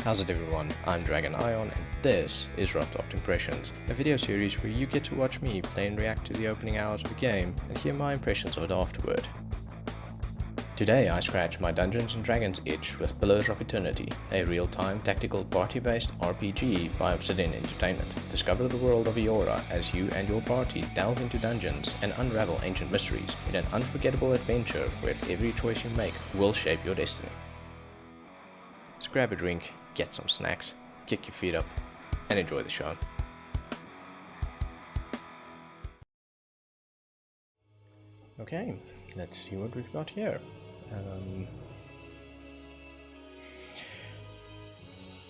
How's it everyone, I'm Dragon Ion and this is Rough Draft Impressions, a video series where you get to watch me play and react to the opening hours of a game and hear my impressions of it afterward. Today I scratch my Dungeons & Dragons itch with Pillars of Eternity, a real-time tactical party-based RPG by Obsidian Entertainment. Discover the world of Eora as you and your party delve into dungeons and unravel ancient mysteries in an unforgettable adventure where every choice you make will shape your destiny. So grab a drink, get some snacks, kick your feet up, and enjoy the show. Okay, let's see what we've got here.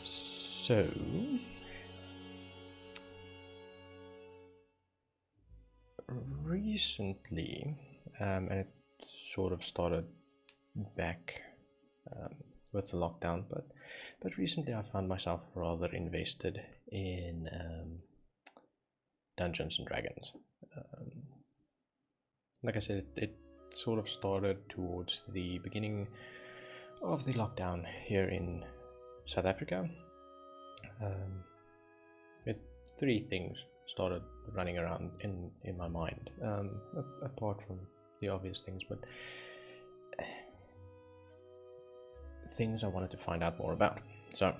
So recently, and it sort of started back with the lockdown, but recently I found myself rather invested in Dungeons and Dragons. Like I said, it sort of started towards the beginning of the lockdown here in South Africa. With three things started running around in my mind, apart from the obvious things, but things I wanted to find out more about. So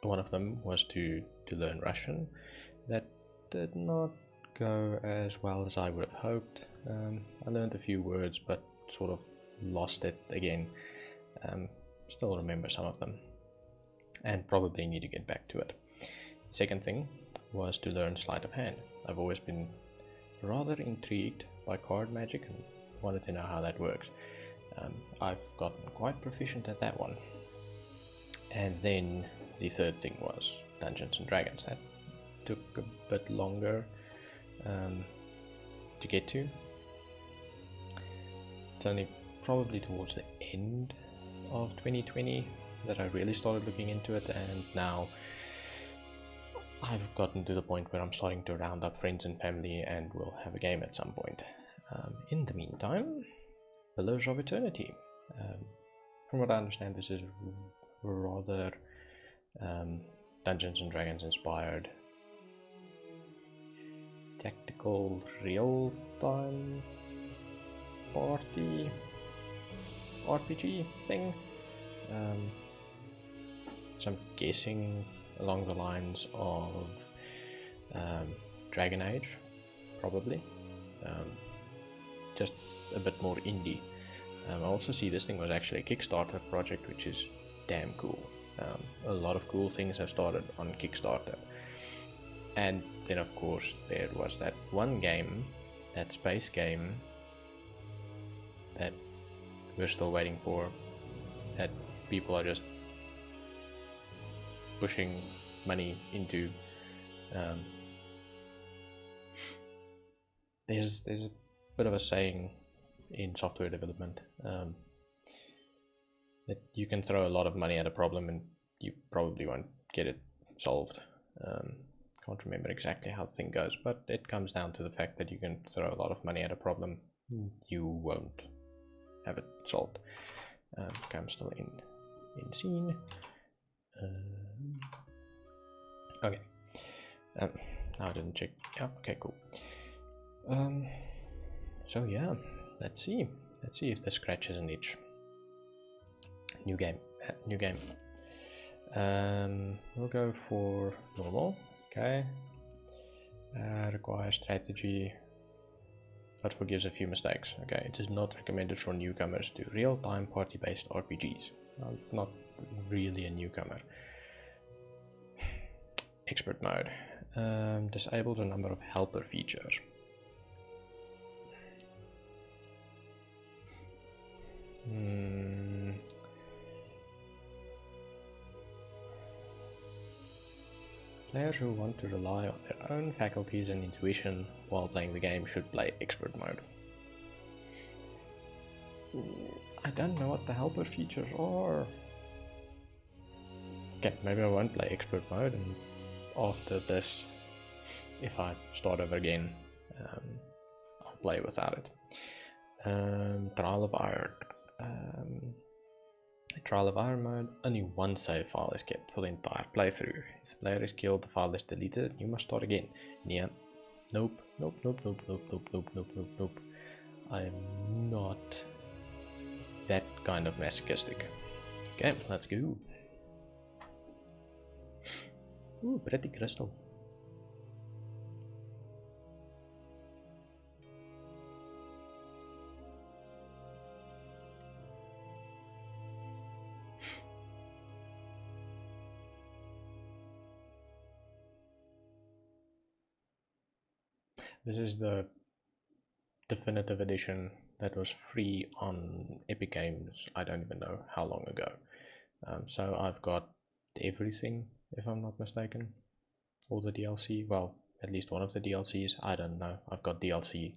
one of them was to learn Russian. That did not go as well as I would have hoped. I learned a few words but sort of lost it again. Still remember some of them and probably need to get back to it. The second thing was to learn sleight of hand. I've always been rather intrigued by card magic and wanted to know how that works. I've gotten quite proficient at that one. And then the third thing was Dungeons and Dragons. That took a bit longer to get to. It's only probably towards the end of 2020 that I really started looking into it, and now I've gotten to the point where I'm starting to round up friends and family and we'll have a game at some point. In the meantime, Pillars of Eternity. From what I understand, this is rather Dungeons and Dragons inspired tactical real-time party RPG thing. So I'm guessing along the lines of Dragon Age, probably. Just a bit more indie. I also see this thing was actually a Kickstarter project, which is damn cool. A lot of cool things have started on Kickstarter. And then of course there was that one game, that space game, that we're still waiting for, that people are just pushing money into. There's a bit of a saying in software development that you can throw a lot of money at a problem and you probably won't get it solved. Can't remember exactly how the thing goes, but it comes down to the fact that you can throw a lot of money at a problem, you won't have it solved. Okay, I'm still in scene. Okay. I didn't check. Yeah, okay, cool. So yeah, let's see if this scratches an itch. New game. We'll go for normal. Okay. Requires strategy, but forgives a few mistakes. Okay, it is not recommended for newcomers to real-time party-based RPGs. I'm not really a newcomer. Expert mode. Disables a number of helper features. Players who want to rely on their own faculties and intuition while playing the game should play expert mode. I don't know what the helper features are. Okay, maybe I won't play expert mode, and after this, if I start over again, I'll play without it. Trial of Iron. Trial of Iron Mode, only one save file is kept for the entire playthrough. If the player is killed, the file is deleted, you must start again. Yeah. Nope, nope, nope, nope, nope, nope, nope, nope, nope, nope. I am not that kind of masochistic. Okay, let's go. Ooh, pretty crystal. This is the definitive edition that was free on Epic Games, I don't even know how long ago. So I've got everything, if I'm not mistaken. All the DLC, well, at least one of the DLCs, I don't know. I've got DLC.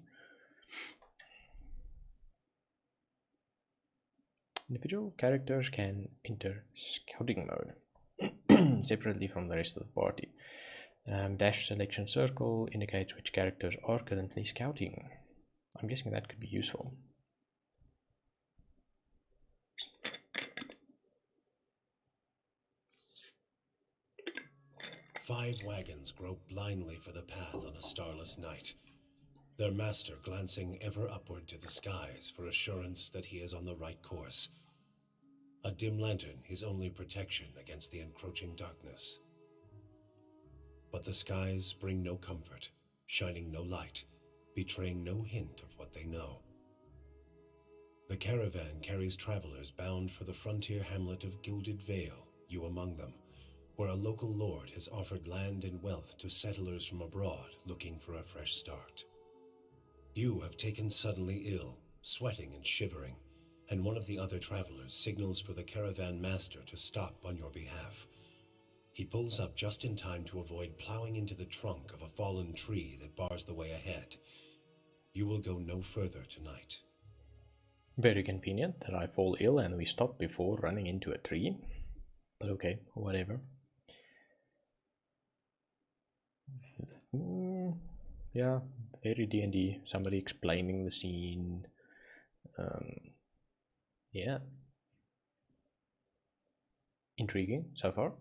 Individual characters can enter scouting mode separately from the rest of the party. Dash selection circle indicates which characters are currently scouting. I'm guessing that could be useful. Five wagons grope blindly for the path on a starless night, their master glancing ever upward to the skies for assurance that he is on the right course. A dim lantern his only protection against the encroaching darkness. But the skies bring no comfort, shining no light, betraying no hint of what they know. The caravan carries travelers bound for the frontier hamlet of Gilded Vale, you among them, where a local lord has offered land and wealth to settlers from abroad looking for a fresh start. You have taken suddenly ill, sweating and shivering, and one of the other travelers signals for the caravan master to stop on your behalf. He pulls up just in time to avoid plowing into the trunk of a fallen tree that bars the way ahead. You will go no further tonight. Very convenient that I fall ill and we stop before running into a tree. But okay, whatever. Yeah, very D&D. Somebody explaining the scene. Yeah. Intriguing so far.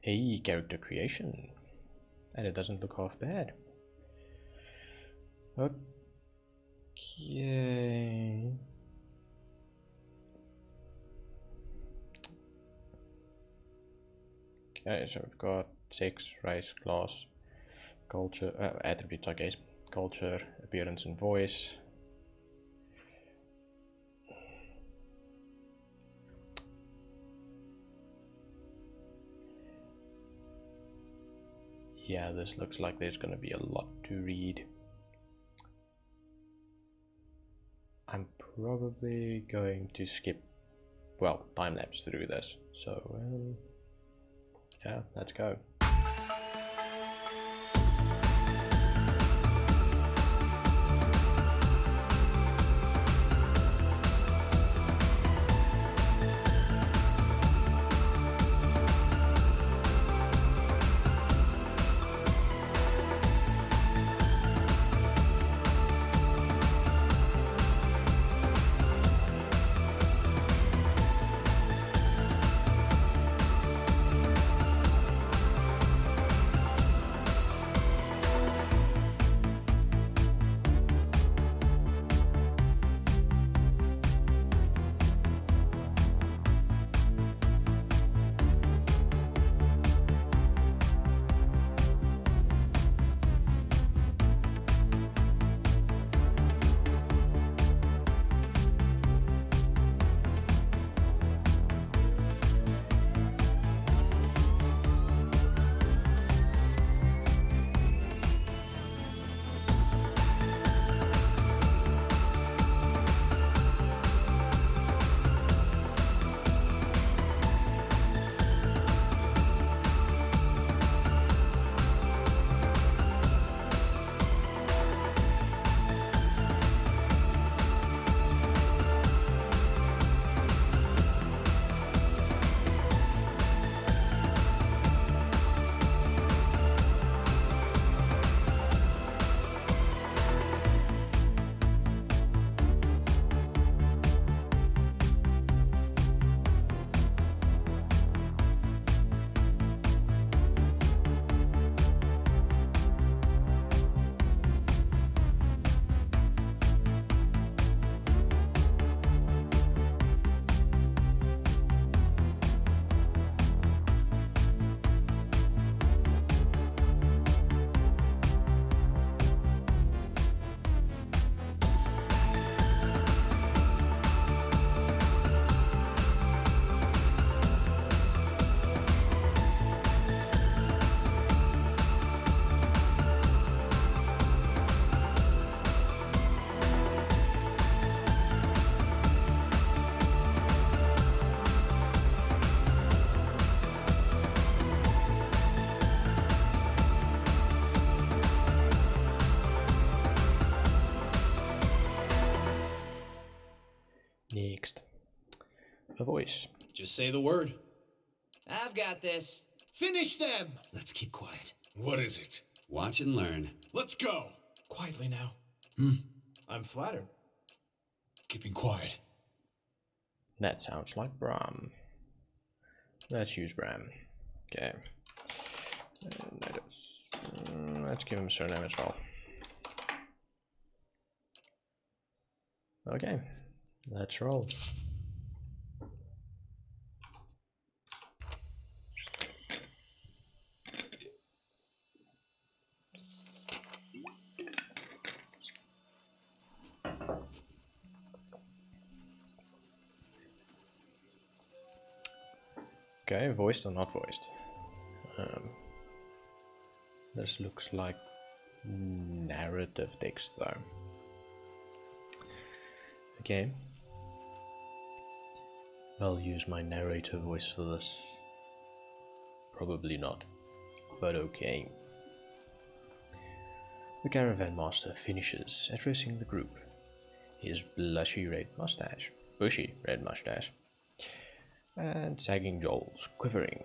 Hey, character creation. And it doesn't look half bad. Okay. Okay, so we've got sex, race, class, culture, attributes, I guess. Culture, appearance and voice. Yeah, this looks like there's going to be a lot to read. I'm probably going to skip, well, time-lapse through this. So, yeah, let's go. Next. A voice. Just say the word. I've got this. Finish them! Let's keep quiet. What is it? Watch and learn. Let's go! Quietly now. I'm flattered. Keeping quiet. That sounds like Bram. Let's use Bram. Okay. Let's give him a surname as well. Okay. Let's roll. Okay, voiced or not voiced? This looks like narrative text though. Okay. I'll use my narrator voice for this. Probably not, but okay. The caravan master finishes addressing the group. His bushy red mustache, and sagging jowls quivering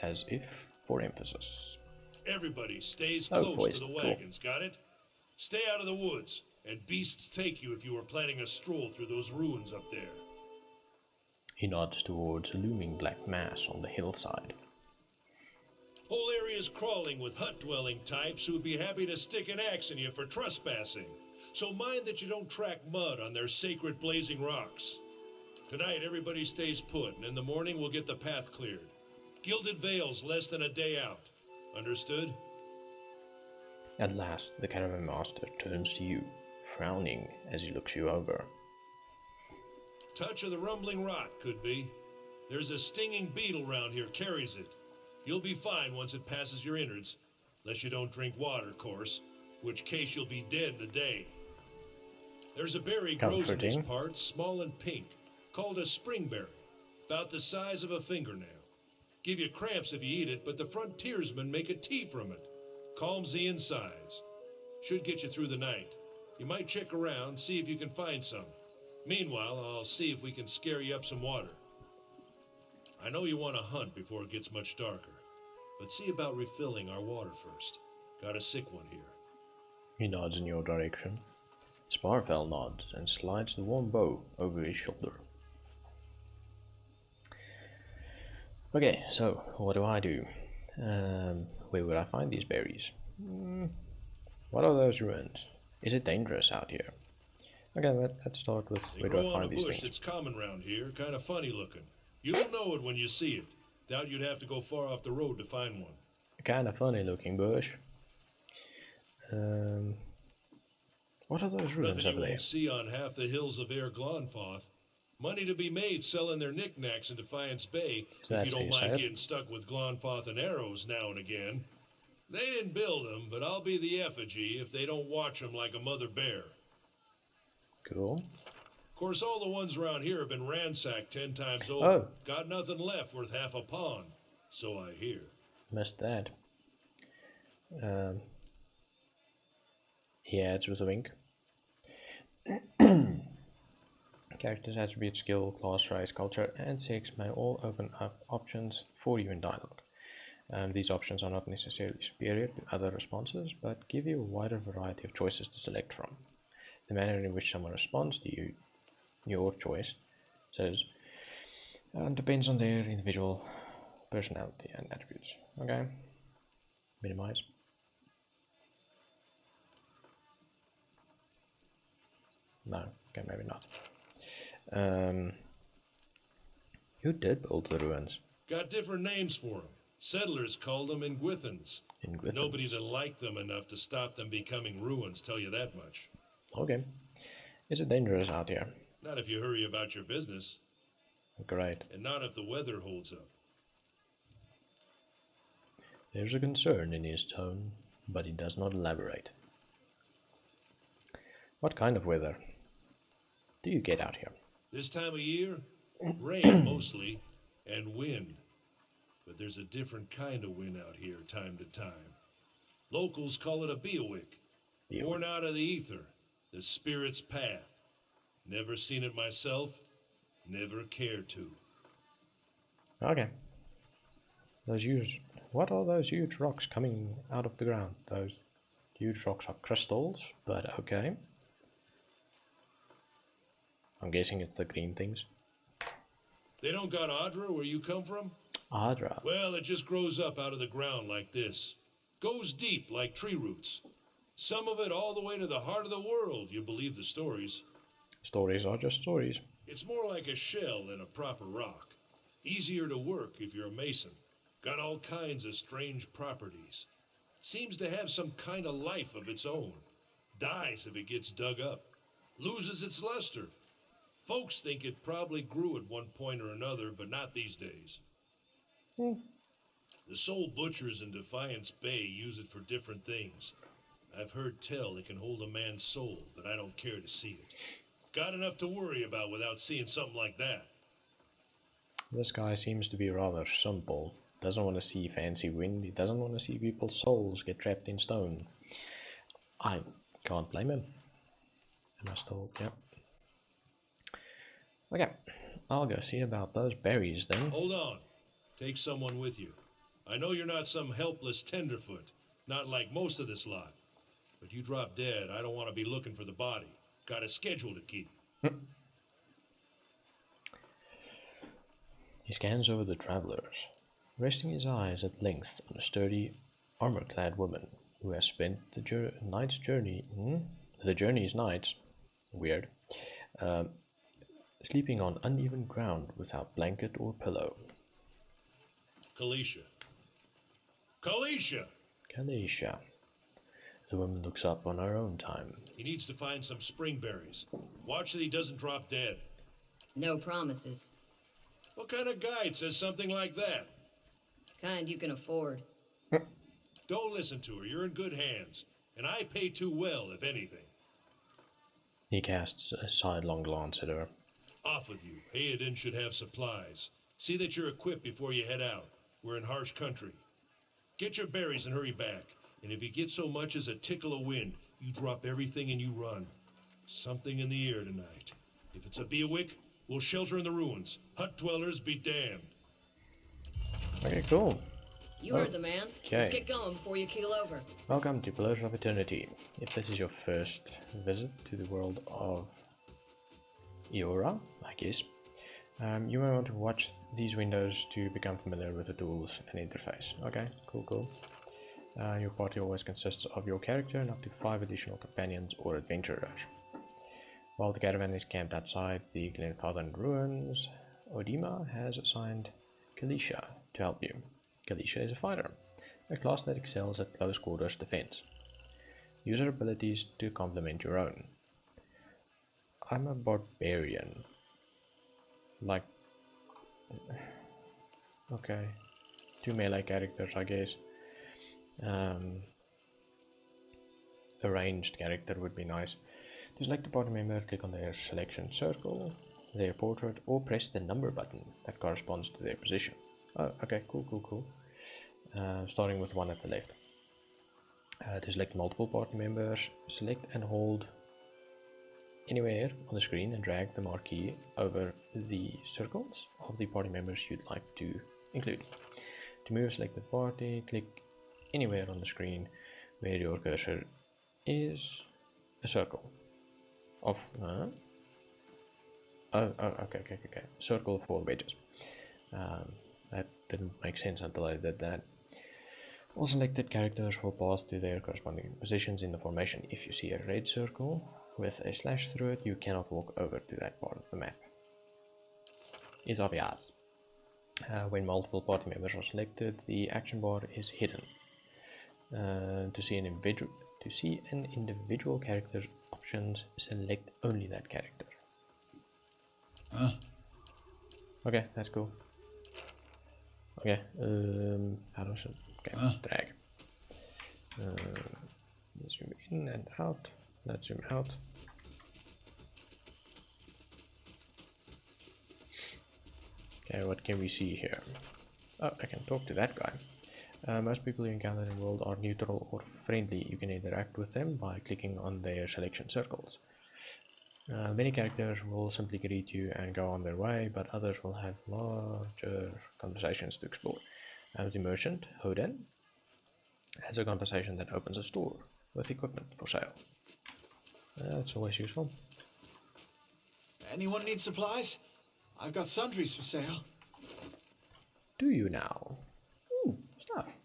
as if for emphasis. Everybody stays close voiced. to the Cool. wagons, got it? Stay out of the woods, and beasts take you if you are planning a stroll through those ruins up there. He nods towards a looming black mass on the hillside. Whole area's crawling with hut-dwelling types who would be happy to stick an axe in you for trespassing. So mind that you don't track mud on their sacred blazing rocks. Tonight, everybody stays put, and in the morning we'll get the path cleared. Gilded Vale's less than a day out. Understood? At last, the caravan master turns to you, frowning as he looks you over. Touch of the rumbling rot, could be. There's a stinging beetle round here, carries it. You'll be fine once it passes your innards, unless you don't drink water, course, which case you'll be dead in a day. There's a berry grows in these Comforting. parts, small and pink, called a springberry, about the size of a fingernail. Give you cramps if you eat it, but the frontiersmen make a tea from it. Calms the insides. Should get you through the night. You might check around, see if you can find some. Meanwhile, I'll see if we can scare you up some water. I know you want to hunt before it gets much darker, but see about refilling our water first. Got a sick one here. He nods in your direction. Sparfell nods and slides the warm bow over his shoulder. Okay, so what do? Where would I find these berries? What are those ruins? Is it dangerous out here? Okay, let's start with They where do grow I on a find these bush things? that's common round here, kind of funny looking. You'll know it when you see it. Doubt you'd have to go far off the road to find one. Kind of funny looking bush. What are those ruins Nothing over you there? won't see on half the hills of Air Glonfoth. Money to be made selling their knickknacks in Defiance Bay So if that's you don't what you mind said. getting stuck with Glonfoth and arrows now and again. They didn't build them, but I'll be the effigy if they don't watch them like a mother bear. Cool. Of course, all the ones around here have been ransacked 10 times over. Oh. Got nothing left worth half a pawn, so I hear. Missed that. He adds with a wink. Characters, attributes, skill, class, race, culture, and sex may all open up options for you in dialogue. These options are not necessarily superior to other responses, but give you a wider variety of choices to select from. The manner in which someone responds to your choice, depends on their individual personality and attributes. Okay, minimize. No, okay, maybe not. Who did build the ruins? Got different names for them. Settlers called them Ingwithans. Ingwithans. Nobody that liked them enough to stop them becoming ruins, tell you that much. Okay. Is it dangerous out here? Not if you hurry about your business, Great. and not if the weather holds up. There's a concern in his tone, but he does not elaborate. What kind of weather do you get out here? This time of year, rain mostly, and wind. But there's a different kind of wind out here time to time. Locals call it a beowick, born out of the ether, the spirit's path. Never seen it myself, Never cared to. Okay. Those huge... What are those huge rocks coming out of the ground? Those huge rocks are crystals, but okay. I'm guessing it's the green things. They don't got Adra where you come from? Adra. Well, it just grows up out of the ground like this. Goes deep like tree roots. Some of it all the way to the heart of the world, you believe the stories. Stories are just stories. It's more like a shell than a proper rock. Easier to work if you're a mason. Got all kinds of strange properties. Seems to have some kind of life of its own. Dies if it gets dug up. Loses its luster. Folks think it probably grew at one point or another, but not these days. The soul butchers in Defiance Bay use it for different things. I've heard tell it can hold a man's soul, but I don't care to see it. Got enough to worry about without seeing something like that. This guy seems to be rather simple. Doesn't want to see fancy wind. He doesn't want to see people's souls get trapped in stone. I can't blame him. Am I still... Yep. Okay. I'll go see about those berries then. Hold on. Take someone with you. I know you're not some helpless tenderfoot. Not like most of this lot. But you drop dead, I don't want to be looking for the body. Got a schedule to keep. He scans over the travelers, resting his eyes at length on a sturdy, armor-clad woman who has spent the night's journey. The journey's nights. Weird. Sleeping on uneven ground without blanket or pillow. Kalisha. Kalisha! Kalisha. The woman looks up on her own time. He needs to find some spring berries. Watch that he doesn't drop dead. No promises. What kind of guide says something like that? Kind you can afford. Don't listen to her. You're in good hands. And I pay too well, if anything. He casts a sidelong glance at her. Off with you. Hayden should have supplies. See that you're equipped before you head out. We're in harsh country. Get your berries and hurry back. And if you get so much as a tickle of wind, you drop everything and you run. Something in the air tonight. If it's a Beawick, we'll shelter in the ruins. Hut dwellers be damned. Okay, cool. You heard the man. Okay. Let's get going before you keel over. Welcome to Pleasure of Eternity. If this is your first visit to the world of Eora, I guess, you may want to watch these windows to become familiar with the tools and interface. Okay, cool. Your party always consists of your character and up to 5 additional companions or adventurers. While the caravan is camped outside the Glenfarthern ruins, Odima has assigned Kalisha to help you. Kalisha is a fighter, a class that excels at close quarters defense. Use her abilities to complement your own. I'm a barbarian. Like... okay. 2 melee characters, I guess. A ranged character would be nice. To select a party member, click on their selection circle, their portrait, or press the number button that corresponds to their position. Oh, okay, cool. Starting with one at the left. To select multiple party members, select and hold anywhere on the screen and drag the marquee over the circles of the party members you'd like to include. To move a selected party, click anywhere on the screen where your cursor is a circle of okay. Circle for wedges. That didn't make sense until I did that. All selected characters will pass to their corresponding positions in the formation. If you see a red circle with a slash through it, you cannot walk over to that part of the map. It's obvious. When multiple party members are selected, the action bar is hidden. To see an individual character's options, select only that character. Okay, that's cool. Okay, how does it? Okay, drag. Zoom in and out. Let's zoom out. Okay, what can we see here? Oh, I can talk to that guy. Most people you encounter in the world are neutral or friendly. You can interact with them by clicking on their selection circles. Many characters will simply greet you and go on their way, but others will have larger conversations to explore. The merchant, Hoden, has a conversation that opens a store with equipment for sale. That's always useful. Anyone need supplies? I've got sundries for sale. Do you now? Ooh, stuff.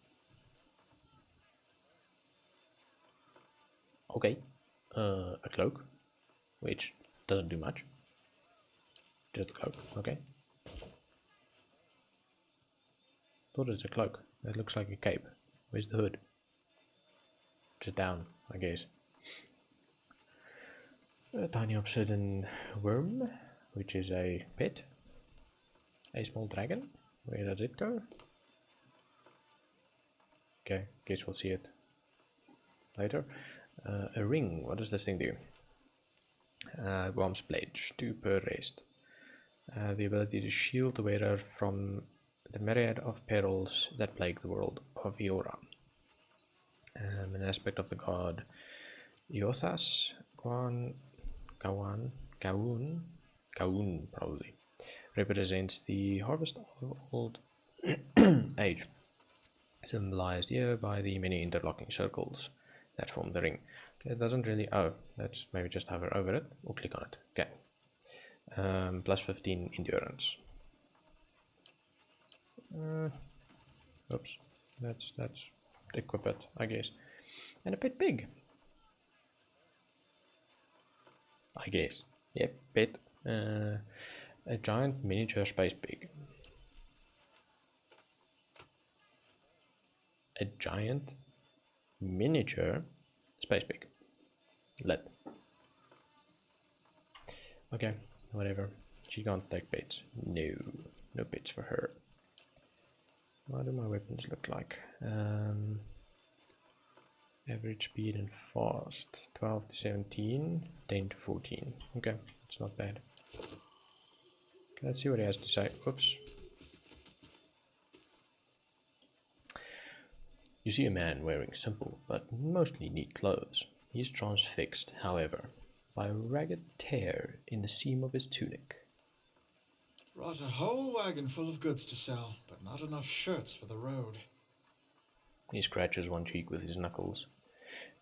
Okay. A cloak, which doesn't do much. Just a cloak, okay. Thought it's a cloak. That looks like a cape. Where's the hood? Just down, I guess. A tiny obsidian worm, which is a pet. A small dragon. Where does it go? Okay, guess we'll see it later. A ring. What does this thing do? Guam's pledge. 2 per rest. The ability to shield the wearer from the myriad of perils that plague the world of Iora. An aspect of the god Iothas, Gaun probably, represents the harvest of old age, symbolized here by the many interlocking circles that form the ring. Okay, it doesn't really, let's maybe just hover over it or click on it. Okay, plus 15 endurance. Oops, that's equip it, I guess. And a pet pig, I guess. Yep, pet. A giant miniature space pig. A giant miniature space pig. Let. Okay, whatever. She can't take pets. No, no pets for her. What do my weapons look like? Average speed and fast. 12 to 17, 10 to 14. Okay, it's not bad. Okay, let's see what he has to say. Oops. You see a man wearing simple but mostly neat clothes. He is transfixed, however, by a ragged tear in the seam of his tunic. Brought a whole wagon full of goods to sell, but not enough shirts for the road. He scratches one cheek with his knuckles.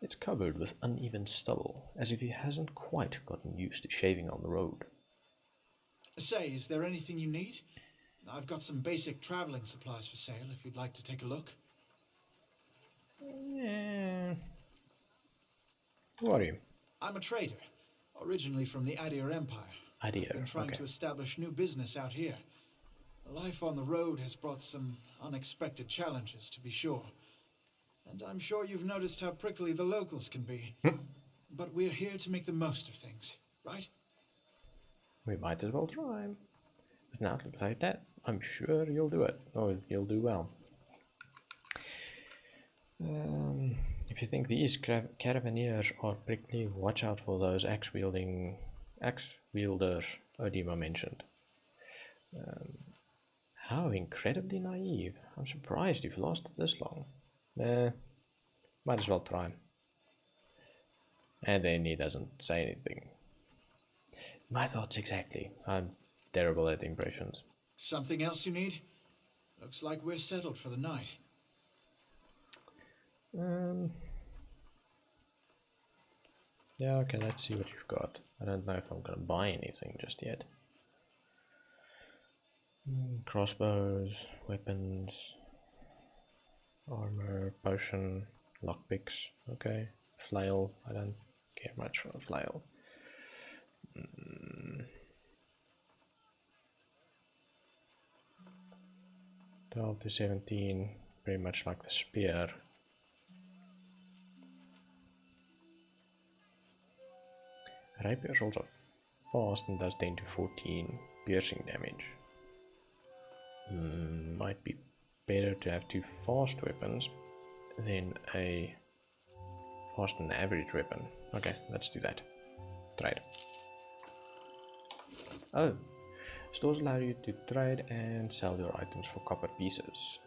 It's covered with uneven stubble, as if he hasn't quite gotten used to shaving on the road. Say, is there anything you need? I've got some basic traveling supplies for sale if you'd like to take a look. Who are you? I'm a trader, originally from the Adir Empire. Adir, I've been trying okay. to establish new business out here. Life on the road has brought some unexpected challenges, to be sure. And I'm sure you've noticed how prickly the locals can be. But we're here to make the most of things, right? We might as well try. With an outlook like that, I'm sure you'll do it. Or you'll do well. If you think these caravaneers are prickly, watch out for those axe wielders Odima mentioned. How incredibly naive. I'm surprised you've lasted this long. Might as well try. And then he doesn't say anything. My thoughts exactly. I'm terrible at impressions. Something else you need? Looks like we're settled for the night. Yeah, okay, let's see what you've got. I don't know if I'm gonna buy anything just yet. Crossbows, weapons, armor, potion, lockpicks, okay. Flail, I don't care much for a flail. 12 to 17, pretty much like the spear. Rapier is also fast and does 10 to 14 piercing damage. Might be better to have 2 fast weapons than a fast and average weapon. Okay, let's do that. Trade. Oh, stores allow you to trade and sell your items for copper pieces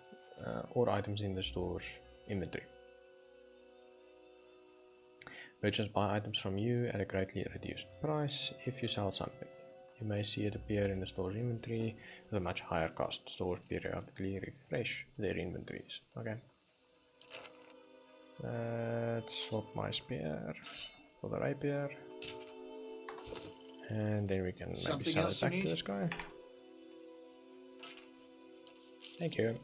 or items in the store's inventory. Merchants buy items from you at a greatly reduced price if you sell something. You may see it appear in the store's inventory with a much higher cost. Stores periodically refresh their inventories. Okay. Let's swap my spear for the rapier. And then we can maybe Something sell it else you back to need? this guy. Thank you.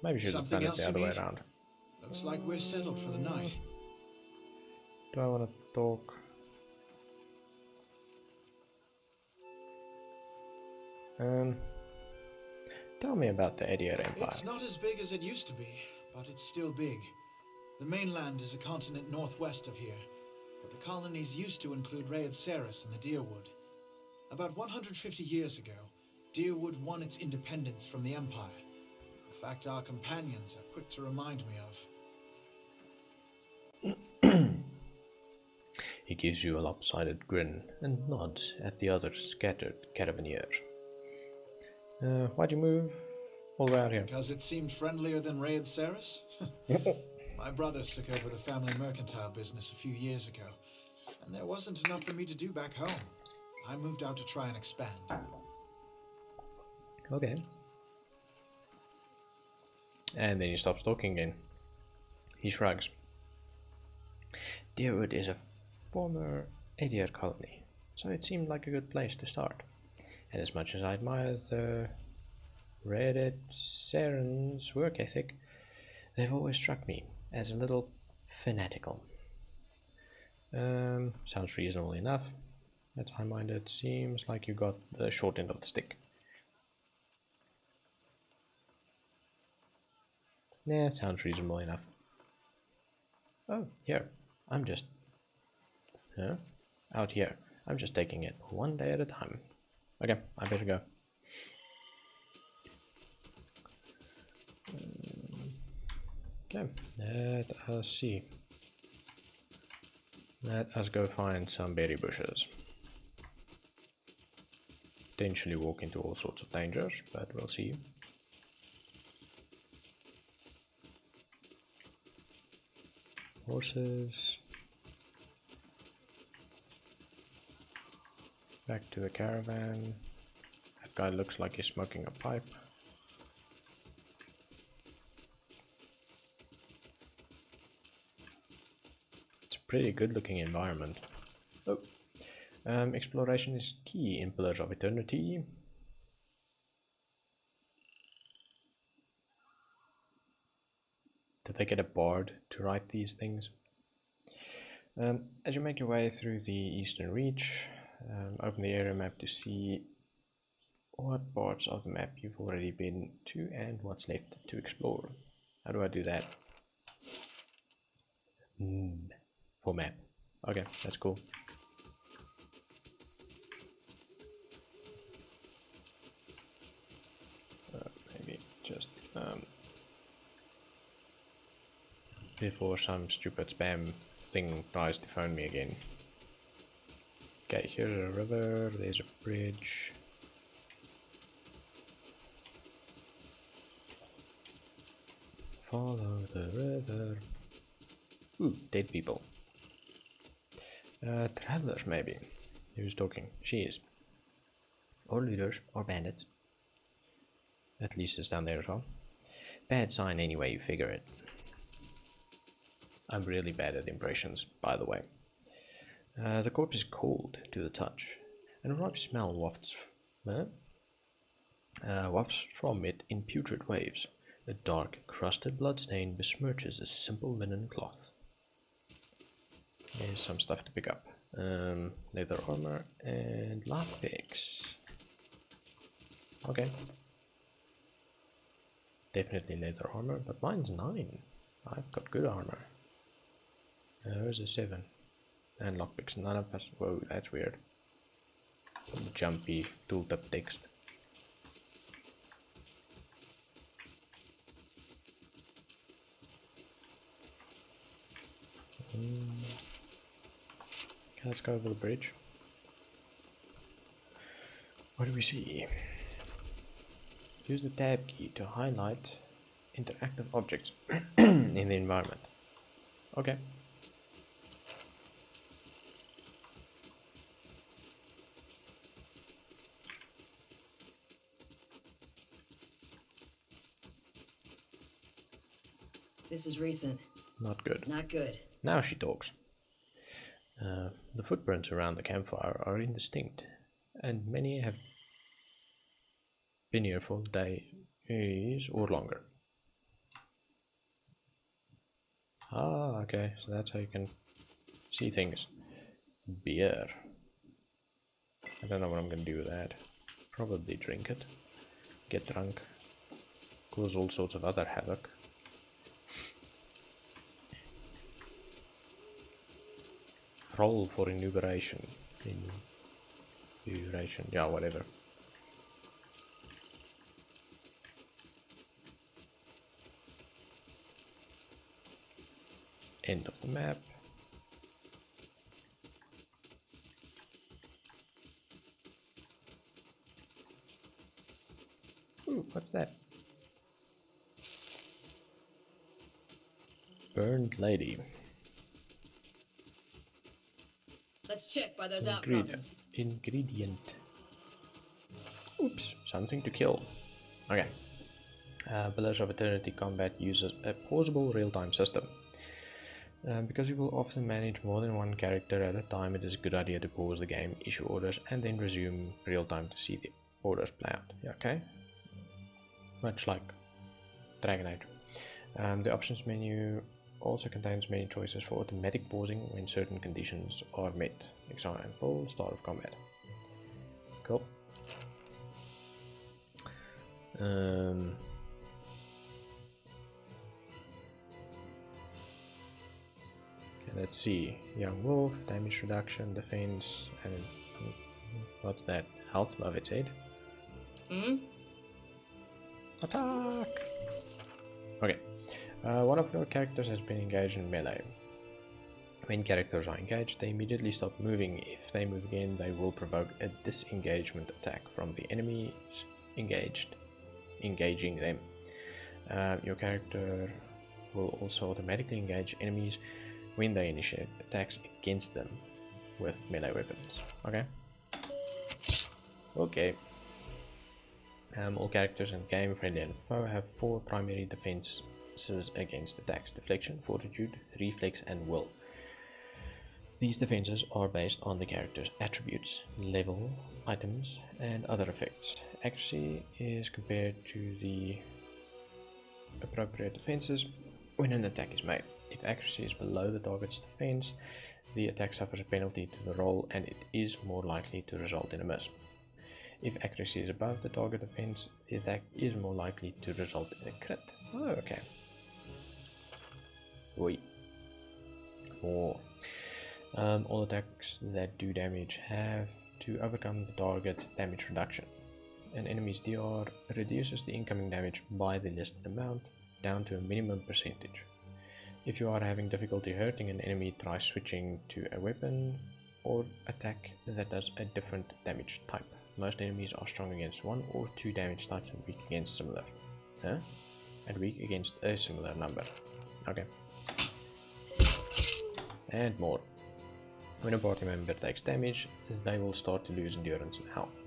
Maybe should have Something done it else the you other way need? around. Looks like we're settled for the night. Do I want to talk? Tell me about the Idiot Empire. It's not as big as it used to be, but it's still big. The mainland is a continent northwest of here, but the colonies used to include Raed Ceres and the Deerwood. About 150 years ago, Deerwood won its independence from the Empire. A fact our companions are quick to remind me of. He gives you a lopsided grin and nods at the other scattered caravaneers. Why'd you move all the way out here? Because it seemed friendlier than Raed Ceres? My brothers took over the family mercantile business a few years ago, and there wasn't enough for me to do back home. I moved out to try and expand. Okay. And then he stops talking again. He shrugs. Deerwood is a former idiot colony, so it seemed like a good place to start. And as much as I admire the Reddit Saren's work ethic, they've always struck me as a little fanatical. Sounds reasonable enough. That's high-minded. Seems like you got the short end of the stick. Nah, sounds reasonable enough. Oh, here. I'm just... Huh? Out here. I'm just taking it one day at a time. Okay, I better go. Okay, let us see. Let us go find some berry bushes. Potentially walk into all sorts of dangers, but we'll see. Horses. Back to the caravan. That guy looks like he's smoking a pipe. It's a pretty good looking environment. Oh. Exploration is key in Pillars of Eternity. Did they get a bard to write these things? As you make your way through the Eastern Reach, open the area map to see what parts of the map you've already been to and what's left to explore. How do I do that? For map. Okay, that's cool. Maybe just before some stupid spam thing tries to phone me again. Okay, here's a river, there's a bridge. Follow the river. Ooh, dead people. Travelers maybe. Who's talking? She is. Or looters, or bandits. At least it's down there as well. Bad sign anyway, you figure it. I'm really bad at impressions, by the way. The corpse is cold to the touch, and a ripe smell wafts from it in putrid waves. A dark, crusted bloodstain besmirches a simple linen cloth. There's some stuff to pick up. Leather armor and lockpicks. Okay. Definitely leather armor, but mine's 9. I've got good armor. There's a 7. And lockpicks, none of us. Whoa, that's weird. Jumpy tooltip text. Let's go over the bridge. What do we see? Use the tab key to highlight interactive objects in the environment. Okay. This is recent. Not good. Not good. Now she talks. The footprints around the campfire are indistinct, and many have been here for days or longer. Ah, okay, so that's how you can see things. Beer. I don't know what I'm gonna do with that. Probably drink it. Get drunk. Cause all sorts of other havoc. Roll for enumeration. Enumeration, yeah, whatever. End of the map. Ooh, what's that? Burned lady. Let's check by those It's an outcroppings. ingredient. Oops, something to kill. Okay. Pillars of Eternity combat uses a pausable real-time system. Because you will often manage more than one character at a time, it is a good idea to pause the game, issue orders, and then resume real-time to see the orders play out. Yeah, okay? Much like Dragon Age. The options menu also contains many choices for automatic pausing when certain conditions are met. Example, start of combat. Cool. Let's see. Young Wolf, damage reduction, defense, and what's that? Health buff, it said. Attack! Okay. One of your characters has been engaged in melee. When characters are engaged, they immediately stop moving. If they move again, they will provoke a disengagement attack from the enemies engaging them. Your character will also automatically engage enemies when they initiate attacks against them with melee weapons. Okay. Okay. All characters in the game, friendly and foe, have 4 primary defenses against attacks: deflection, fortitude, reflex, and will. These defenses are based on the character's attributes, level, items, and other effects. Accuracy is compared to the appropriate defenses when an attack is made. If accuracy is below the target's defense, the attack suffers a penalty to the roll and it is more likely to result in a miss. If accuracy is above the target defense, the attack is more likely to result in a crit. Oh, okay. Wait. More. All attacks that do damage have to overcome the target's damage reduction. An enemy's DR reduces the incoming damage by the listed amount down to a minimum percentage. If you are having difficulty hurting an enemy, try switching to a weapon or attack that does a different damage type. Most enemies are strong against 1 or 2 damage types and weak against similar. And weak against a similar number. Okay. And more. When a party member takes damage, they will start to lose endurance and health.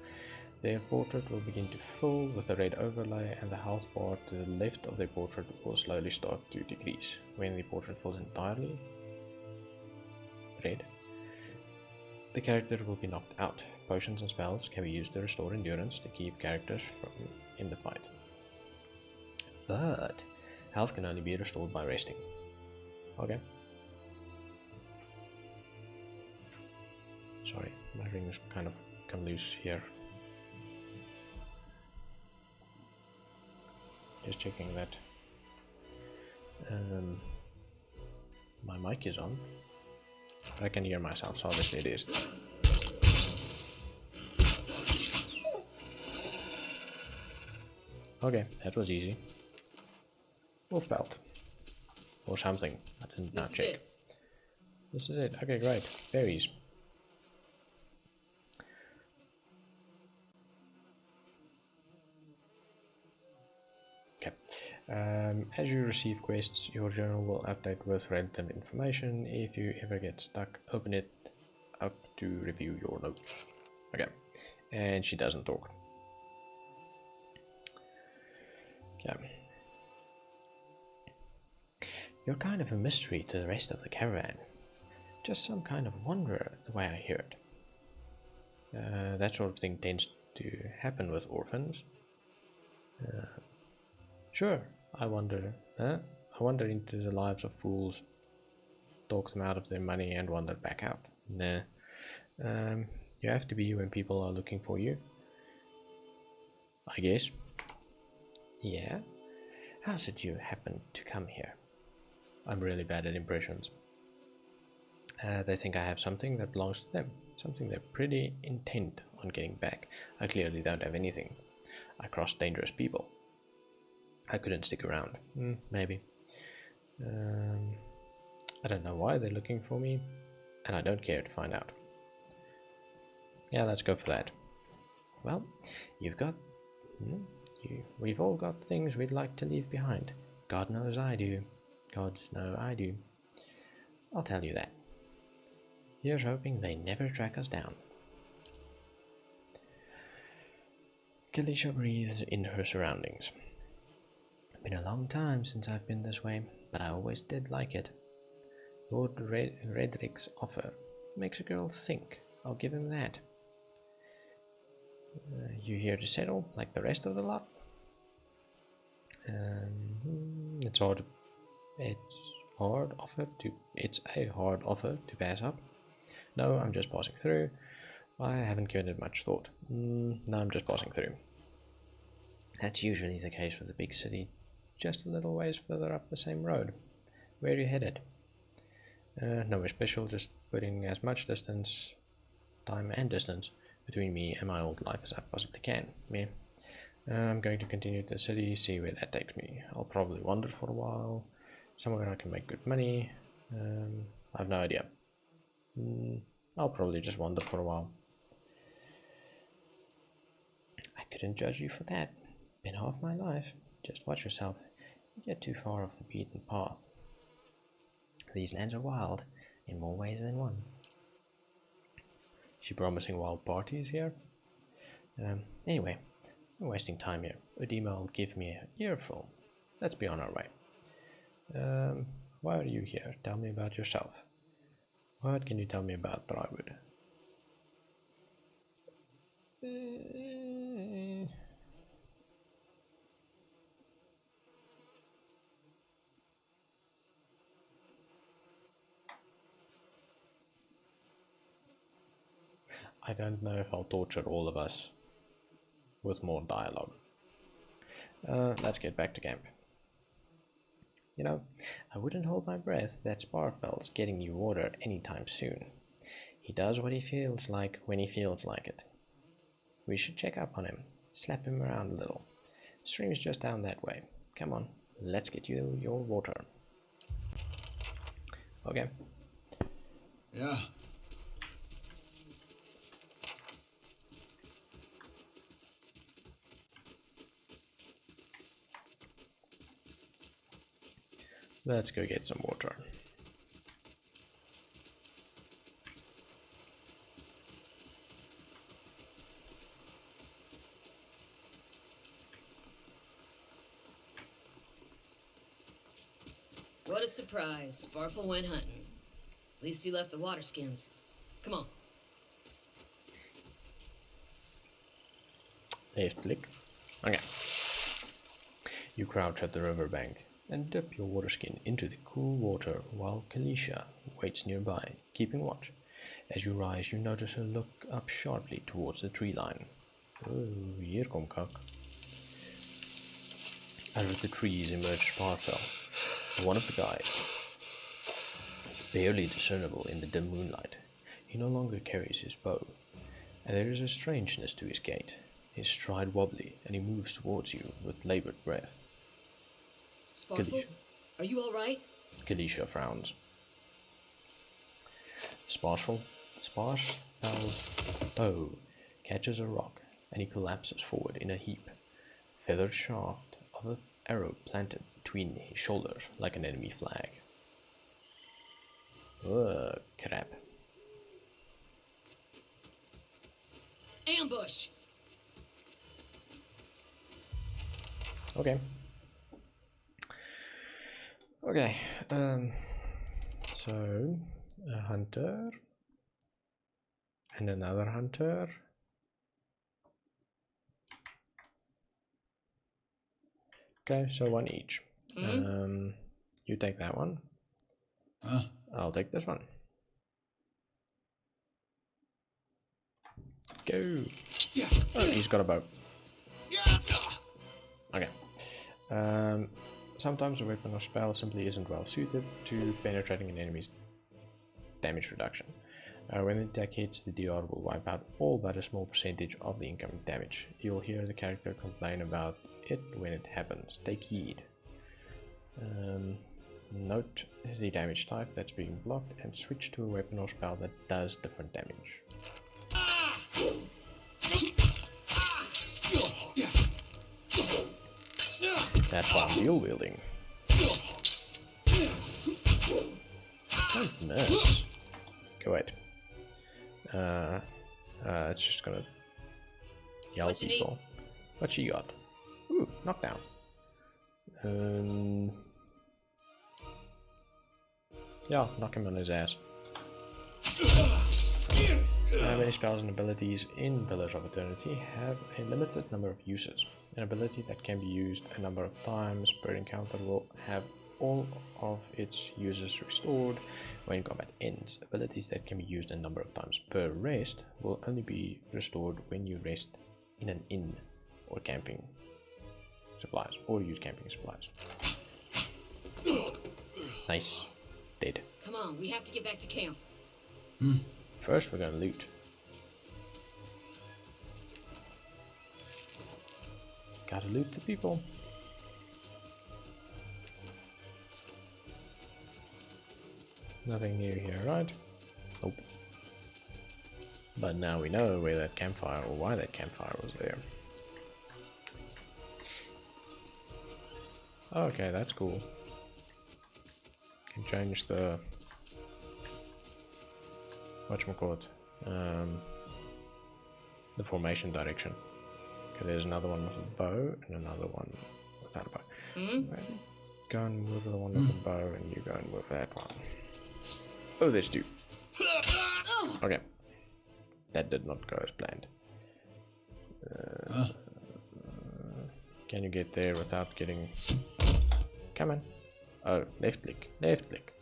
Their portrait will begin to fill with a red overlay, and the health bar to the left of their portrait will slowly start to decrease. When the portrait fills entirely red, the character will be knocked out. Potions and spells can be used to restore endurance to keep characters in the fight. But health can only be restored by resting. Okay. Sorry, my ring is kind of come loose here. Just checking that my mic is on. But I can hear myself, so obviously it is. Okay, that was easy. Wolf belt. Or something. I didn't now check. This is it. Okay, great. Berries. Okay. As you receive quests, your journal will update with relevant information. If you ever get stuck, open it up to review your notes. Okay. And she doesn't talk. Okay. You're kind of a mystery to the rest of the caravan. Just some kind of wanderer, the way I hear it. That sort of thing tends to happen with orphans. Sure, I wander into the lives of fools, talk them out of their money, and wander back out. Nah. You have to be when people are looking for you, I guess. Yeah? How's it you happen to come here? I'm really bad at impressions. They think I have something that belongs to them, something they're pretty intent on getting back. I clearly don't have anything. I cross dangerous people. I couldn't stick around. Maybe. I don't know why they're looking for me, and I don't care to find out. Yeah, let's go for that. Well, we've all got things we'd like to leave behind. God knows I do. Gods know I do. I'll tell you that. Here's hoping they never track us down. Kalisha breathes in her surroundings. Been a long time since I've been this way, but I always did like it. Lord Redrick's offer makes a girl think. I'll give him that. You here to settle, like the rest of the lot? It's a hard offer to pass up. No, I'm just passing through. I haven't given it much thought. No, I'm just passing through. That's usually the case with the big city. Just a little ways further up the same road. Where are you headed? Nowhere special, just putting as much time and distance between me and my old life as I possibly can. Me. I'm going to continue to the city, see where that takes me. I'll probably wander for a while, somewhere I can make good money. I have no idea. I'll probably just wander for a while. I couldn't judge you for that. Been half my life. Just watch yourself. You get too far off the beaten path. These lands are wild, in more ways than one. Is she promising wild parties here? Anyway, I'm wasting time here. Udima will give me an earful. Let's be on our way. Why are you here? Tell me about yourself. What can you tell me about Drywood? I don't know if I'll torture all of us with more dialogue. Let's get back to camp. You know, I wouldn't hold my breath that Sparfeld's getting you water anytime soon. He does what he feels like when he feels like it. We should check up on him, slap him around a little. The stream's just down that way. Come on, let's get you your water. Okay. Yeah. Let's go get some water. What a surprise. Sparful went hunting. At least he left the water skins. Come on. Left click. Okay. You crouch at the riverbank and dip your water skin into the cool water while Kalisha waits nearby, keeping watch. As you rise, you notice her look up sharply towards the tree line. Oh, hier kom kak. Out of the trees emerged Sparfell, one of the guides. Barely discernible in the dim moonlight, he no longer carries his bow, and there is a strangeness to his gait, his stride wobbly, and he moves towards you with labored breath. Sparful, are you all right? Kalisha frowns. Sparfell's toe catches a rock, and he collapses forward in a heap, feathered shaft of an arrow planted between his shoulders like an enemy flag. Ugh, crap. Ambush! Okay. Okay, So a hunter and another hunter. Okay, so one each. You take that one. I'll take this one. Go. Oh, he's got a bow. Okay. Sometimes a weapon or spell simply isn't well suited to penetrating an enemy's damage reduction. When the attack hits, the DR will wipe out all but a small percentage of the incoming damage. You'll hear the character complain about it when it happens. Take heed. Note the damage type that's being blocked and switch to a weapon or spell that does different damage. That's why I'm dual wielding. Don't miss. Okay, wait. It's just gonna yell at people. What she got? Ooh, knockdown. Yeah, knock him on his ass. Many spells and abilities in Pillars of Eternity have a limited number of uses. An ability that can be used a number of times per encounter will have all of its uses restored when combat ends. Abilities that can be used a number of times per rest will only be restored when you rest in an inn or camping supplies, or use camping supplies. Nice. Dead. Come on, we have to get back to camp. First we're gonna loot. Gotta loot the people. Nothing new here, right? Nope. But now we know where that campfire, or why that campfire was there. Okay, that's cool. Can change the whatchamacallit, the formation direction. Okay, there's another one with a bow and another one without a bow. Maybe go and with the one with the bow and you go and with that one. Oh, there's two. Okay. That did not go as planned. Can you get there without getting... Come on. Oh, left click. Left click.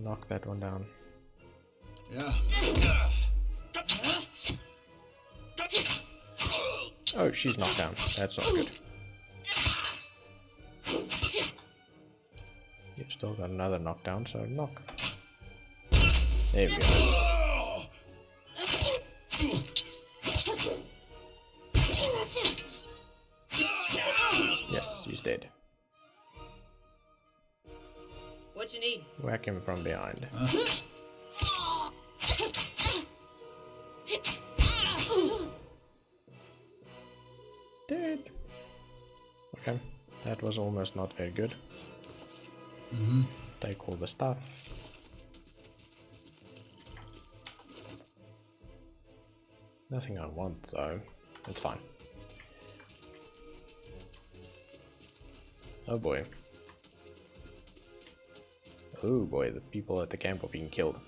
Knock that one down. Yeah. Oh, she's knocked down. That's not good. You've still got another knockdown, so knock. There we go. Yes, he's dead. What you need? Whack him from behind. Dead. Okay, that was almost not very good. Take all the stuff. Nothing I want though. It's fine. Oh boy. Oh boy, the people at the camp are being killed.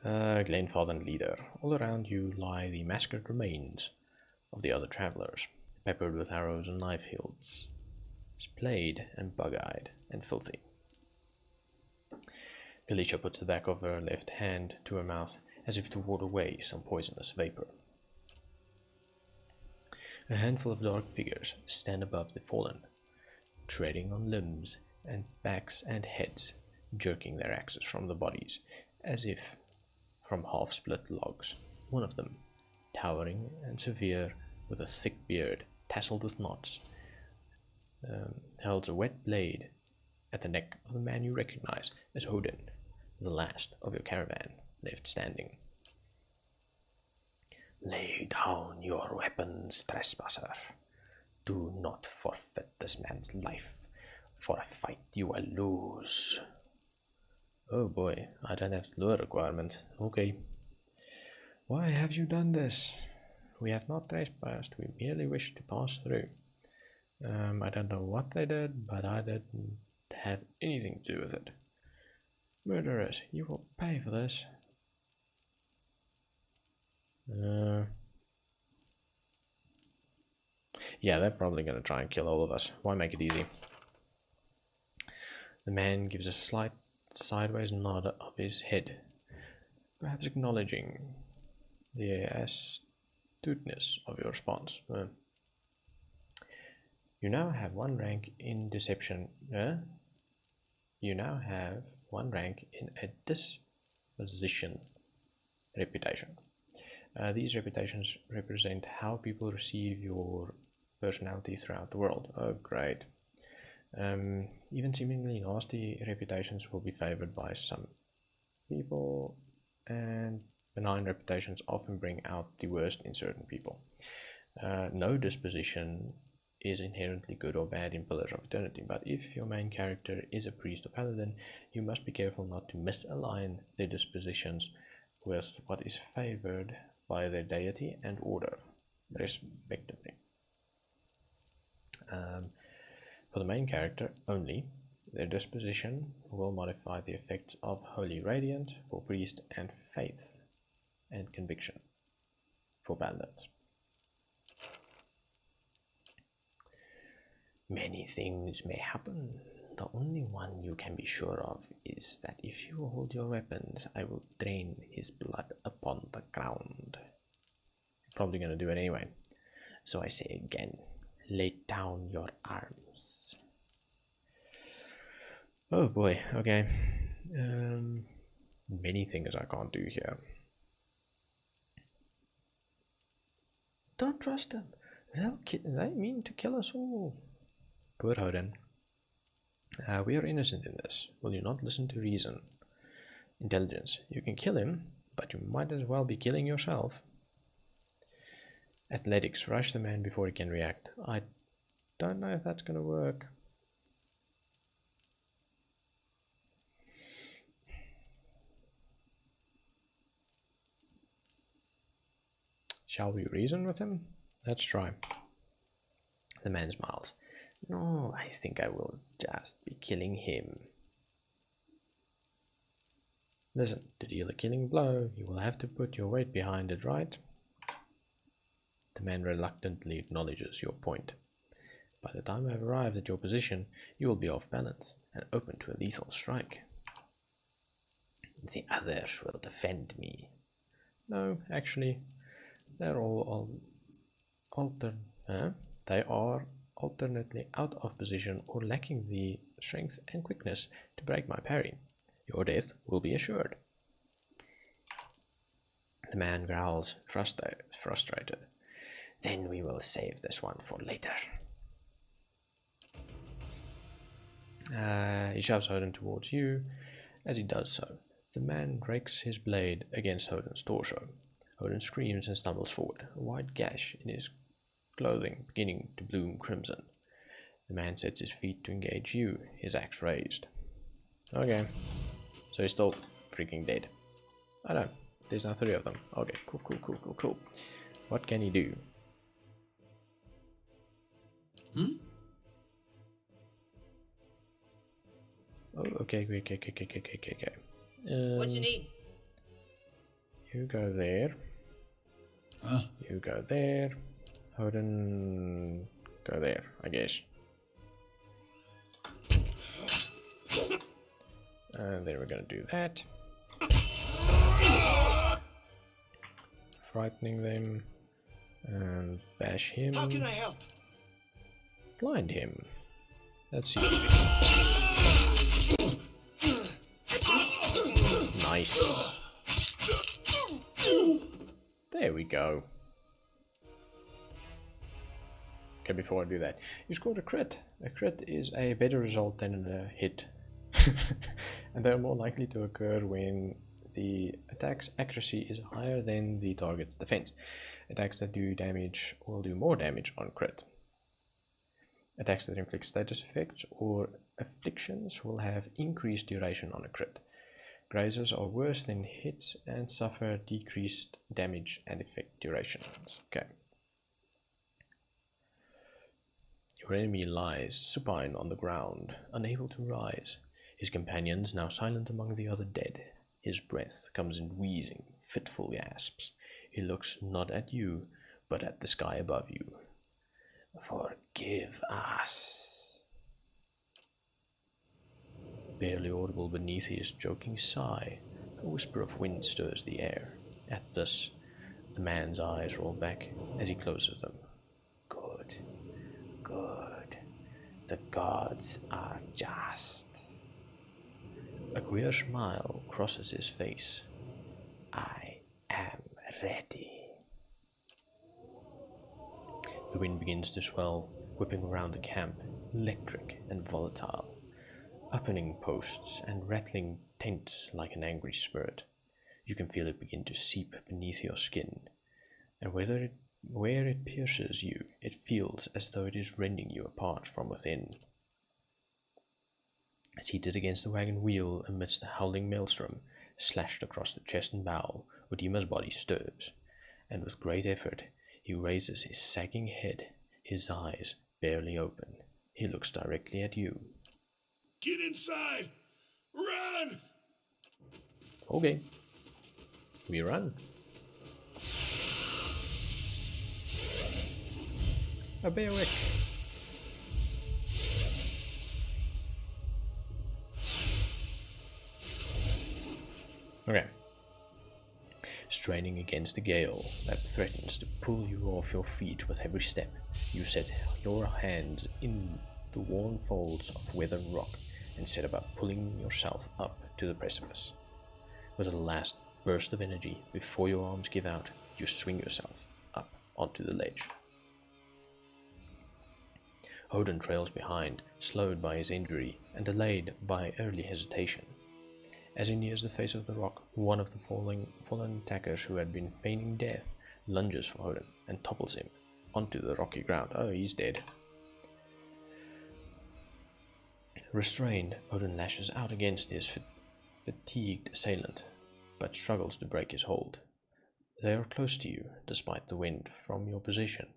Glenfarthern leader. All around you lie the massacred remains of the other travelers, peppered with arrows and knife hilts, splayed and bug-eyed and filthy. Galicia puts the back of her left hand to her mouth as if to ward away some poisonous vapor. A handful of dark figures stand above the fallen, treading on limbs and backs and heads, jerking their axes from the bodies as if from half-split logs. One of them, towering and severe, with a thick beard tasseled with knots, holds a wet blade at the neck of the man you recognize as Odin, the last of your caravan left standing. Lay down your weapons, trespasser. Do not forfeit this man's life. For a fight you will lose. Oh boy, I don't have the lure requirement. Okay. Why have you done this? We have not trespassed, we merely wish to pass through. I don't know what they did, but I didn't have anything to do with it. Murderers, you will pay for this. Yeah, they're probably going to try and kill all of us. Why make it easy? The man gives a slight sideways nod of his head, perhaps acknowledging the astuteness of your response. You now have one rank in deception. You now have one rank in a disposition reputation. These reputations represent how people receive your personality throughout the world. Oh, great. Even seemingly nasty reputations will be favored by some people, and benign reputations often bring out the worst in certain people. No disposition is inherently good or bad in Pillars of Eternity, but if your main character is a priest or paladin, you must be careful not to misalign their dispositions with what is favored by their deity and order, respectively. For the main character only, their disposition will modify the effects of Holy Radiant for priest and faith and conviction for paladins. Many things may happen. The only one you can be sure of is that if you hold your weapons, I will drain his blood upon the ground. Probably going to do it anyway. So I say again, lay down your arms. Oh boy, okay. Many things I can't do here. Don't trust them. They mean to kill us all. Poor Hodin. We are innocent in this. Will you not listen to reason? Intelligence. You can kill him, but you might as well be killing yourself. Athletics. Rush the man before he can react. I don't know if that's going to work. Shall we reason with him? Let's try. The man smiles. No, I think I will just be killing him. Listen, to deal a killing blow, you will have to put your weight behind it, right? The man reluctantly acknowledges your point. By the time I have arrived at your position, you will be off balance and open to a lethal strike. The others will defend me. No, actually, they're all they are alternately out of position or lacking the strength and quickness to break my parry. Your death will be assured. The man growls, frustrated. Then we will save this one for later. He shoves Odin towards you. As he does so, the man rakes his blade against Odin's torso. Odin screams and stumbles forward, a wide gash in his clothing beginning to bloom crimson. The man sets his feet to engage you, his axe raised. Okay, so he's still freaking dead. I know, there's now 3 of them. Okay, cool. What can he do? Oh, okay. What you need? You go there. Huh? You go there. Odin, go there, I guess. And then we're gonna do that. Frightening them. And bash him. How can I help? Blind him. Let's see. Nice. There we go. Okay, before I do that, you scored a crit. A crit is a better result than a hit. And they're more likely to occur when the attack's accuracy is higher than the target's defense. Attacks that do damage will do more damage on crit. Attacks that inflict status effects or afflictions will have increased duration on a crit. Grazers are worse than hits and suffer decreased damage and effect durations. Okay. Your enemy lies supine on the ground, unable to rise. His companions now silent among the other dead. His breath comes in wheezing, fitful gasps. He looks not at you, but at the sky above you. Forgive us. Barely audible beneath his choking sigh, a whisper of wind stirs the air. At this, the man's eyes roll back as he closes them. Good, good. The gods are just. A queer smile crosses his face. I am ready. The wind begins to swell, whipping around the camp, electric and volatile, upending posts and rattling tents like an angry spirit. You can feel it begin to seep beneath your skin, and where it pierces you, it feels as though it is rending you apart from within. Seated against the wagon wheel amidst the howling maelstrom, slashed across the chest and bowel, Odima's body stirs, and with great effort he raises his sagging head, his eyes barely open. He looks directly at you. Get inside! Run! Okay. We run. A bailiwick. Okay. Straining against the gale that threatens to pull you off your feet with every step, you set your hands in the worn folds of weathered rock and set about pulling yourself up to the precipice. With a last burst of energy, before your arms give out, you swing yourself up onto the ledge. Odin trails behind, slowed by his injury and delayed by early hesitation. As he nears the face of the rock, one of the fallen attackers who had been feigning death lunges for Odin and topples him onto the rocky ground. Oh, he's dead. Restrained, Odin lashes out against his fatigued assailant, but struggles to break his hold. They are close to you, despite the wind from your position.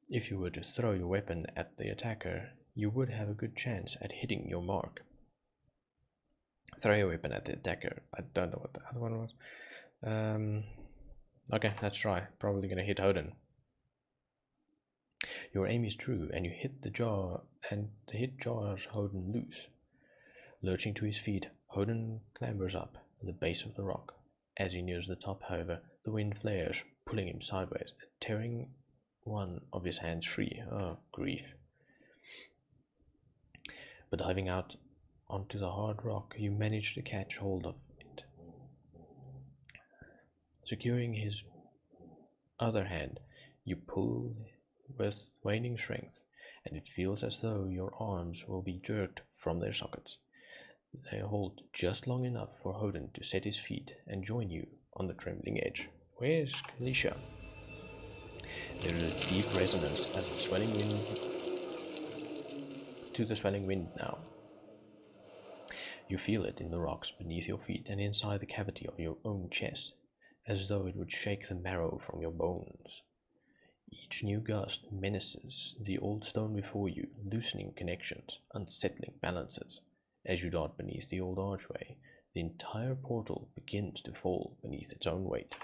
If you were to throw your weapon at the attacker, you would have a good chance at hitting your mark. Throw your weapon at the attacker. I don't know what the other one was. Okay, let's try. Probably gonna hit Odin. Your aim is true, and you hit the jar, and the hit jars Odin loose. Lurching to his feet, Odin clambers up the base of the rock. As he nears the top, however, the wind flares, pulling him sideways, tearing one of his hands free. Oh, grief. But diving out onto the hard rock, you manage to catch hold of it. Securing his other hand, you pull with waning strength, and it feels as though your arms will be jerked from their sockets. They hold just long enough for Odin to set his feet and join you on the trembling edge. Where's Kalisha? There is a deep resonance as the swelling wind now. You feel it in the rocks beneath your feet and inside the cavity of your own chest, as though it would shake the marrow from your bones. Each new gust menaces the old stone before you, loosening connections, unsettling balances. As you dart beneath the old archway, the entire portal begins to fall beneath its own weight.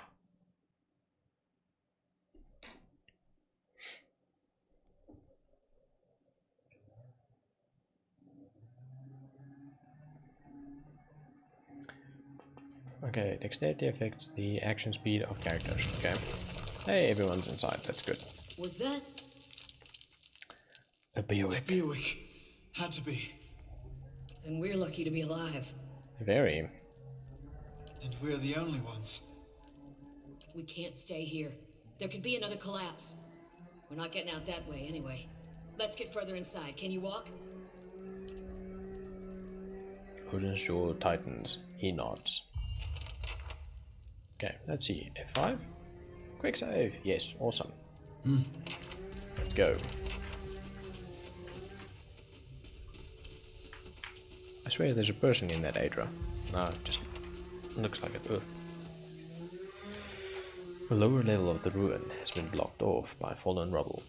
Okay, dexterity affects the action speed of characters. Okay. Hey, everyone's inside. That's good. Was that? A Beowick. A Beowick. Had to be. Then we're lucky to be alive. Very. And we're the only ones. We can't stay here. There could be another collapse. We're not getting out that way anyway. Let's get further inside. Can you walk? Odin's jaw tightens. He nods. Okay, let's see. F5? Quick save. Yes, awesome. Let's go. I swear there's a person in that Adra. No, it just looks like it. Ugh. The lower level of the ruin has been blocked off by fallen rubble.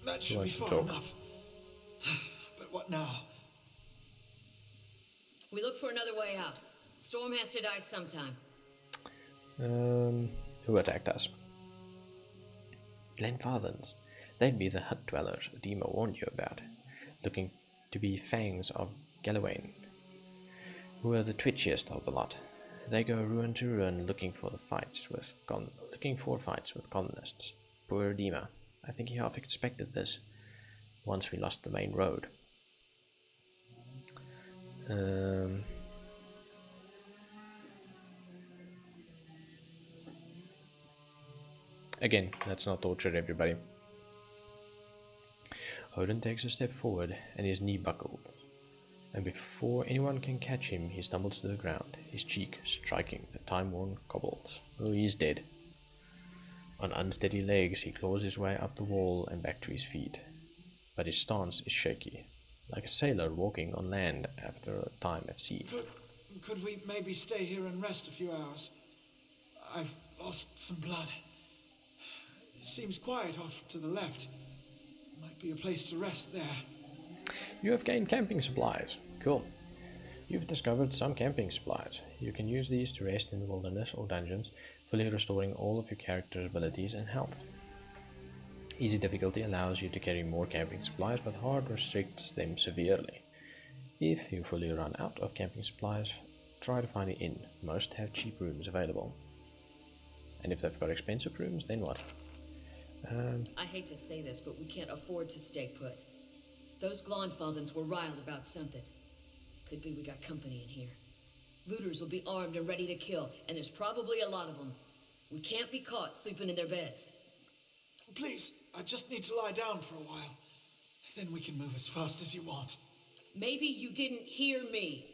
That should be wants to far talk? enough. But what now? We look for another way out. Storm has to die sometime. Who attacked us? Glenfarthans. They'd be the hut dwellers Dima warned you about, looking to be fangs of Gallowayne, who are the twitchiest of the lot. They go ruin to ruin looking for fights with colonists. Poor Dima. I think he half expected this once we lost the main road. Again, let's not torture everybody. Odin takes a step forward and his knee buckles, and before anyone can catch him, he stumbles to the ground, his cheek striking the time-worn cobbles. Oh, he's dead. On unsteady legs, he claws his way up the wall and back to his feet, but his stance is shaky, like a sailor walking on land after a time at sea. Could we maybe stay here and rest a few hours? I've lost some blood. It seems quiet off to the left. Might be a place to rest there. You have gained camping supplies. Cool. You've discovered some camping supplies. You can use these to rest in the wilderness or dungeons, fully restoring all of your character's abilities and health. Easy difficulty allows you to carry more camping supplies, but hard restricts them severely. If you fully run out of camping supplies, try to find an inn. Most have cheap rooms available. And if they've got expensive rooms, then what? I hate to say this, but we can't afford to stay put. Those Glonfathans were riled about something. Could be we got company in here. Looters will be armed and ready to kill, and there's probably a lot of them. We can't be caught sleeping in their beds. Please, I just need to lie down for a while. Then we can move as fast as you want. Maybe you didn't hear me.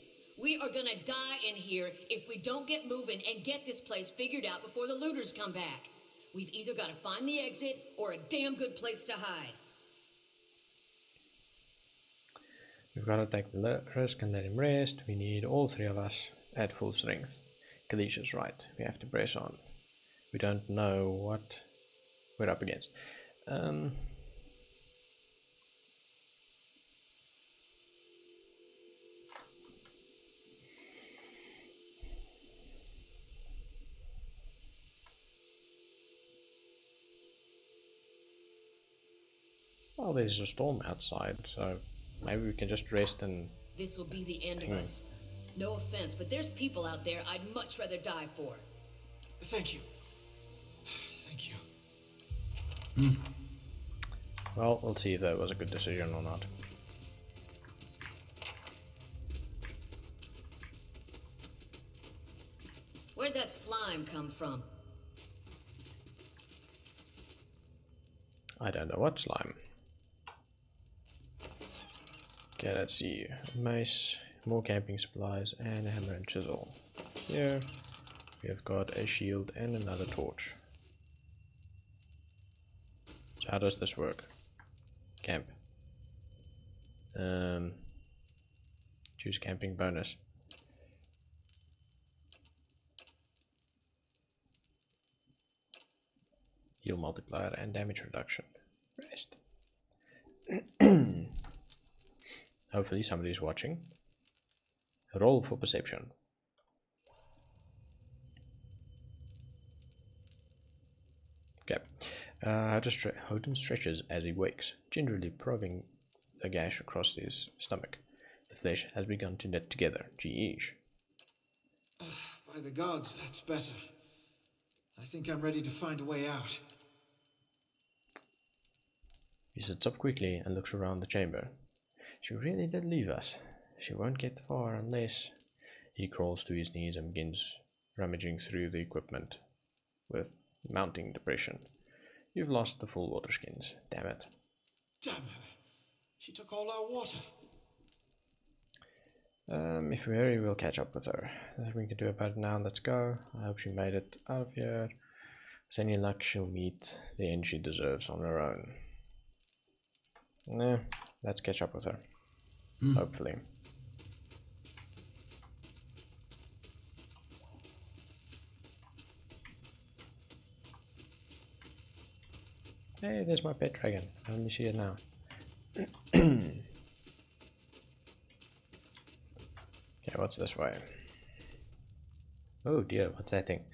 We are gonna die in here if we don't get moving and get this place figured out before the looters come back. We've either got to find the exit or a damn good place to hide. We've got to take the risk and let him rest. We need all three of us at full strength. Kalish's right. We have to press on. We don't know what we're up against. Well, there's a storm outside, so maybe we can just rest and... This will be the end of us. No offense, but there's people out there I'd much rather die for. Thank you. Thank you. Well, we'll see if that was a good decision or not. Where'd that slime come from? I don't know what slime. Okay, let's see. Mace, more camping supplies, and a hammer and chisel. Here, we have got a shield and another torch. So how does this work? Camp. Choose camping bonus. Heal multiplier and damage reduction. Rest. Hopefully somebody's watching. Roll for perception. Okay. Odin stretches as he wakes, gingerly probing the gash across his stomach. The flesh has begun to knit together. Gee. By the gods, that's better. I think I'm ready to find a way out. He sits up quickly and looks around the chamber. She really did leave us. She won't get far unless... He crawls to his knees and begins rummaging through the equipment with mounting depression. You've lost the full water skins. Damn it. Damn her. She took all our water. If we hurry, we'll catch up with her. Nothing we can do about it now. Let's go. I hope she made it out of here. With any luck, she'll meet the end she deserves on her own. Nah, let's catch up with her. Hopefully. Hey, there's my pet dragon. I only see it now. Okay, what's this way? Oh dear, what's that thing?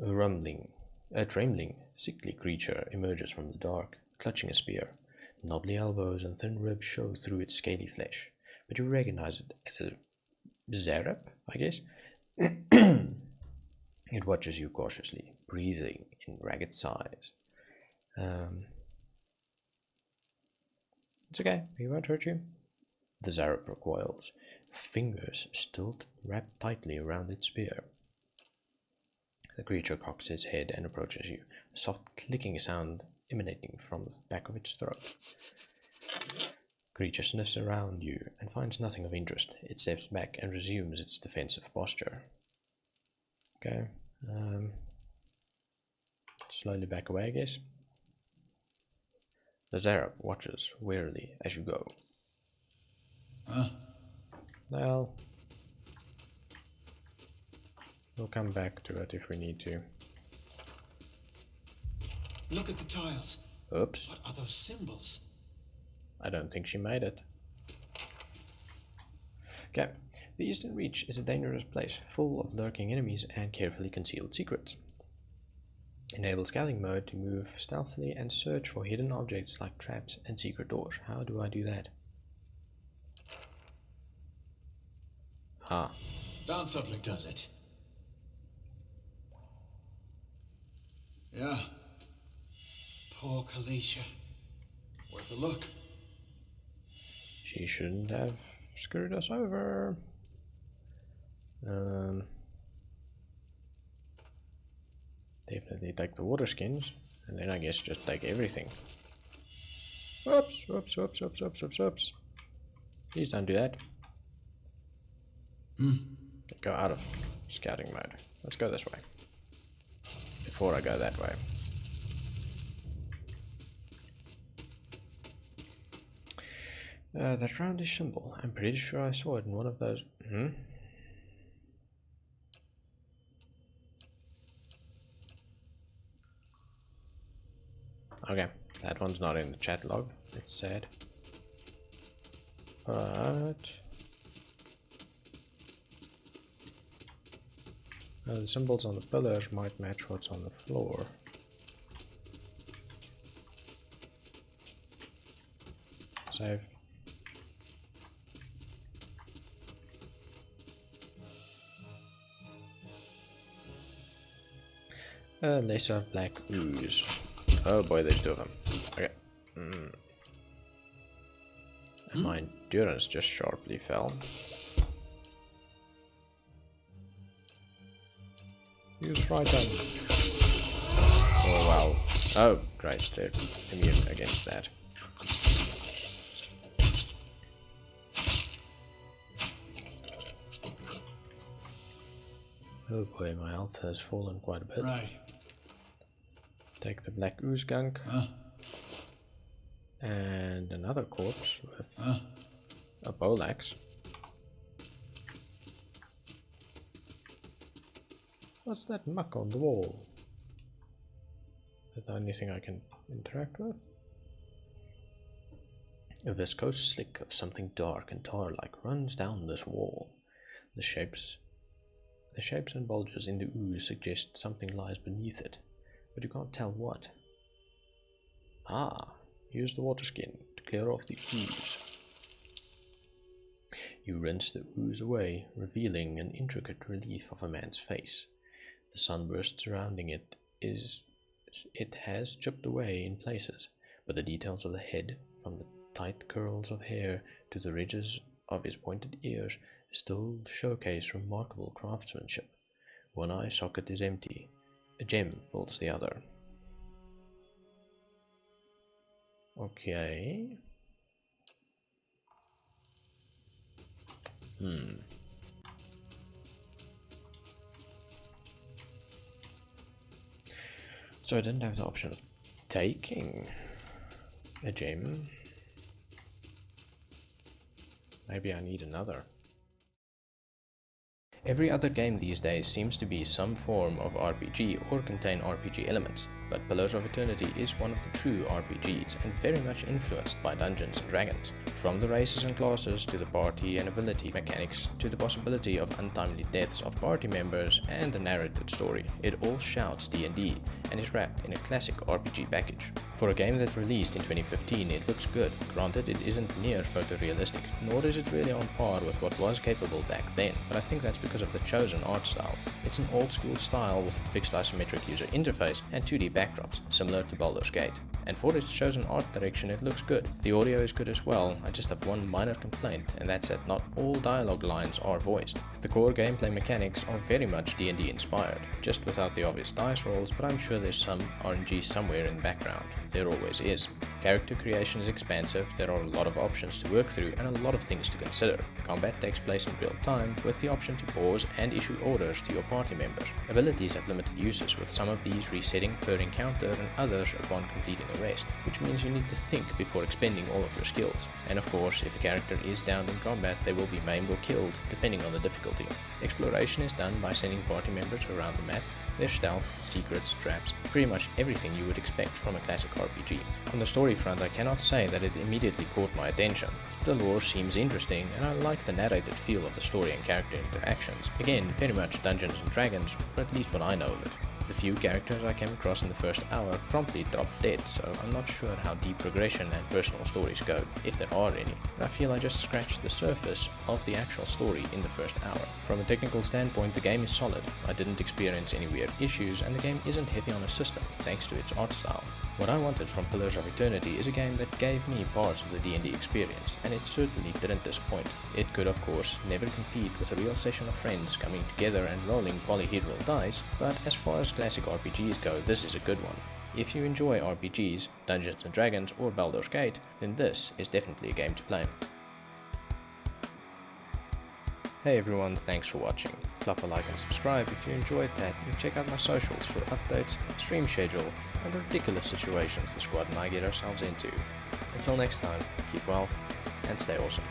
A trembling, sickly creature emerges from the dark, clutching a spear. Knobbly elbows and thin ribs show through its scaly flesh, but you recognize it as a Zarep, I guess. It watches you cautiously, breathing in ragged sighs. It's okay, he won't hurt you. The Zarep recoils, fingers still wrapped tightly around its spear. The creature cocks its head and approaches you, a soft clicking sound emanating from the back of its throat. Creature sniffs around you and finds nothing of interest. It steps back and resumes its defensive posture. Okay, slowly back away, I guess. The Zarep watches warily as you go. Huh? Well, we'll come back to it if we need to. Look at the tiles. Oops, What are those symbols? I don't think she made it. Okay, the Eastern Reach is a dangerous place, full of lurking enemies and carefully concealed secrets. Enable scouting mode to move stealthily and search for hidden objects like traps and secret doors. How do I do that? Ah. Found something does it. Yeah. Poor Kalisha. Worth a look. She shouldn't have screwed us over. Definitely take the water skins, and then I guess just take everything. Whoops, whoops, whoops, whoops, whoops, whoops, whoops. Please don't do that. Go out of scouting mode. Let's go this way. Before I go that way. That roundish symbol. I'm pretty sure I saw it in one of those. Okay, that one's not in the chat log. It's sad. But the symbols on the pillars might match what's on the floor. Save. A lesser black ooze. Oh boy, there's two of them. Okay. And my endurance just sharply fell. Use right hand. Oh wow. Oh, great, they're immune against that. Oh boy, my health has fallen quite a bit. Right. Take the black ooze gunk. And another corpse with a poleaxe. What's that muck on the wall? Is that the only thing I can interact with? A viscose slick of something dark and tar-like runs down this wall. The shapes and bulges in the ooze suggest something lies beneath it, but you can't tell what. Ah, use the water skin to clear off the ooze. You rinse the ooze away, revealing an intricate relief of a man's face. The sunburst surrounding it has chipped away in places, but the details of the head, from the tight curls of hair to the ridges of his pointed ears, still showcase remarkable craftsmanship. One eye socket is empty. A gem fills the other. Okay. So I didn't have the option of taking a gem. Maybe I need another. Every other game these days seems to be some form of RPG or contain RPG elements, but Pillars of Eternity is one of the true RPGs and very much influenced by Dungeons and Dragons. From the races and classes to the party and ability mechanics to the possibility of untimely deaths of party members and the narrated story, it all shouts D&D and is wrapped in a classic RPG package. For a game that released in 2015, it looks good. Granted, it isn't near photorealistic, nor is it really on par with what was capable back then, but I think that's because of the chosen art style. It's an old school style with a fixed isometric user interface and 2D backdrops, similar to Baldur's Gate. And for its chosen art direction, it looks good. The audio is good as well. I just have one minor complaint, and that's that not all dialogue lines are voiced. The core gameplay mechanics are very much D&D inspired, just without the obvious dice rolls, but I'm sure there's some RNG somewhere in the background. There always is. Character creation is expansive, there are a lot of options to work through and a lot of things to consider. Combat takes place in real time, with the option to pause and issue orders to your party members. Abilities have limited uses, with some of these resetting per encounter and others upon completing a rest, which means you need to think before expending all of your skills. And of course, if a character is downed in combat, they will be maimed or killed, depending on the difficulty. Exploration is done by sending party members around the map, their stealth, secrets, traps, pretty much everything you would expect from a classic RPG. On the story front, I cannot say that it immediately caught my attention. The lore seems interesting, and I like the narrated feel of the story and character interactions. Again, very much Dungeons and Dragons, or at least what I know of it. The few characters I came across in the first hour promptly dropped dead, so I'm not sure how deep progression and personal stories go, if there are any. But I feel I just scratched the surface of the actual story in the first hour. From a technical standpoint, the game is solid. I didn't experience any weird issues, and the game isn't heavy on a system, thanks to its art style. What I wanted from Pillars of Eternity is a game that gave me parts of the D&D experience, and it certainly didn't disappoint. It could, of course, never compete with a real session of friends coming together and rolling polyhedral dice, but as far as classic RPGs go, this is a good one. If you enjoy RPGs, Dungeons and Dragons or Baldur's Gate, then this is definitely a game to play. Hey everyone, thanks for watching. Clap a like and subscribe if you enjoyed that, and check out my socials for updates, stream schedule, and the ridiculous situations the squad and I get ourselves into. Until next time, keep well and stay awesome.